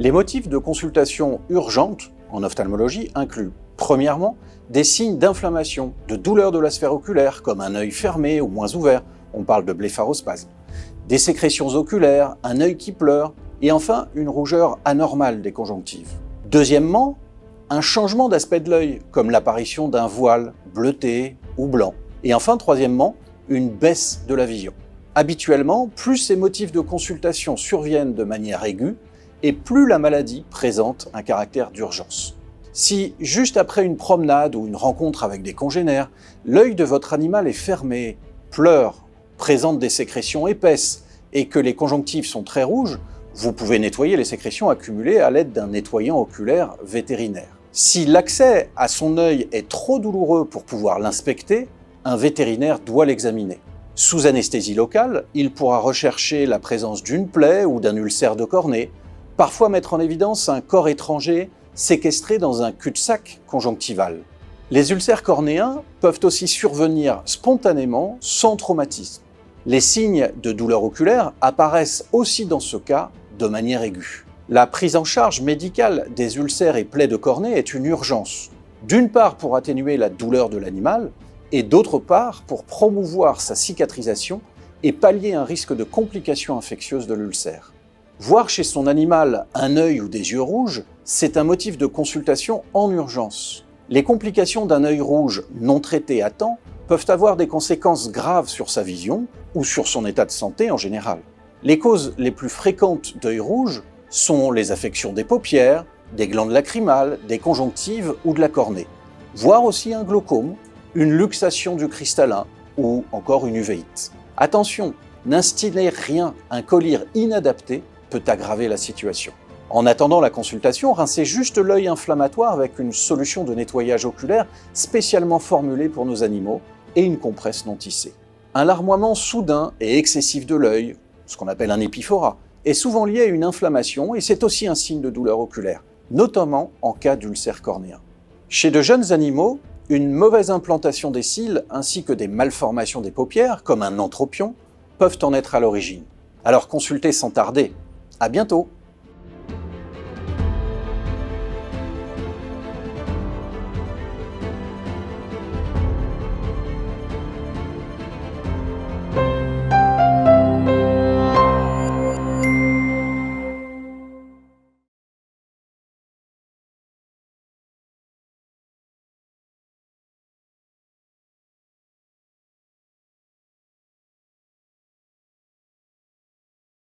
Les motifs de consultation urgente en ophtalmologie incluent, premièrement, des signes d'inflammation, de douleur de la sphère oculaire, comme un œil fermé ou moins ouvert, on parle de blépharospasme, des sécrétions oculaires, un œil qui pleure, et enfin une rougeur anormale des conjonctives. Deuxièmement, un changement d'aspect de l'œil, comme l'apparition d'un voile bleuté ou blanc. Et enfin, troisièmement, une baisse de la vision. Habituellement, plus ces motifs de consultation surviennent de manière aiguë, et plus la maladie présente un caractère d'urgence. Si, juste après une promenade ou une rencontre avec des congénères, l'œil de votre animal est fermé, pleure, présente des sécrétions épaisses et que les conjonctives sont très rouges, vous pouvez nettoyer les sécrétions accumulées à l'aide d'un nettoyant oculaire vétérinaire. Si l'accès à son œil est trop douloureux pour pouvoir l'inspecter, un vétérinaire doit l'examiner. Sous anesthésie locale, il pourra rechercher la présence d'une plaie ou d'un ulcère de cornée, parfois mettre en évidence un corps étranger séquestré dans un cul-de-sac conjonctival. Les ulcères cornéens peuvent aussi survenir spontanément sans traumatisme. Les signes de douleur oculaire apparaissent aussi dans ce cas de manière aiguë. La prise en charge médicale des ulcères et plaies de cornée est une urgence, d'une part pour atténuer la douleur de l'animal, et d'autre part pour promouvoir sa cicatrisation et pallier un risque de complications infectieuses de l'ulcère. Voir chez son animal un œil ou des yeux rouges, c'est un motif de consultation en urgence. Les complications d'un œil rouge non traité à temps peuvent avoir des conséquences graves sur sa vision ou sur son état de santé en général. Les causes les plus fréquentes d'œil rouge sont les affections des paupières, des glandes lacrymales, des conjonctives ou de la cornée, voire aussi un glaucome, une luxation du cristallin ou encore une uvéite. Attention, n'instillez rien, un collyre inadapté peut aggraver la situation. En attendant la consultation, rincez juste l'œil inflammatoire avec une solution de nettoyage oculaire spécialement formulée pour nos animaux et une compresse non tissée. Un larmoiement soudain et excessif de l'œil, ce qu'on appelle un épiphorat, est souvent lié à une inflammation et c'est aussi un signe de douleur oculaire, notamment en cas d'ulcère cornéen. Chez de jeunes animaux, une mauvaise implantation des cils ainsi que des malformations des paupières, comme un entropion, peuvent en être à l'origine. Alors consultez sans tarder. À bientôt!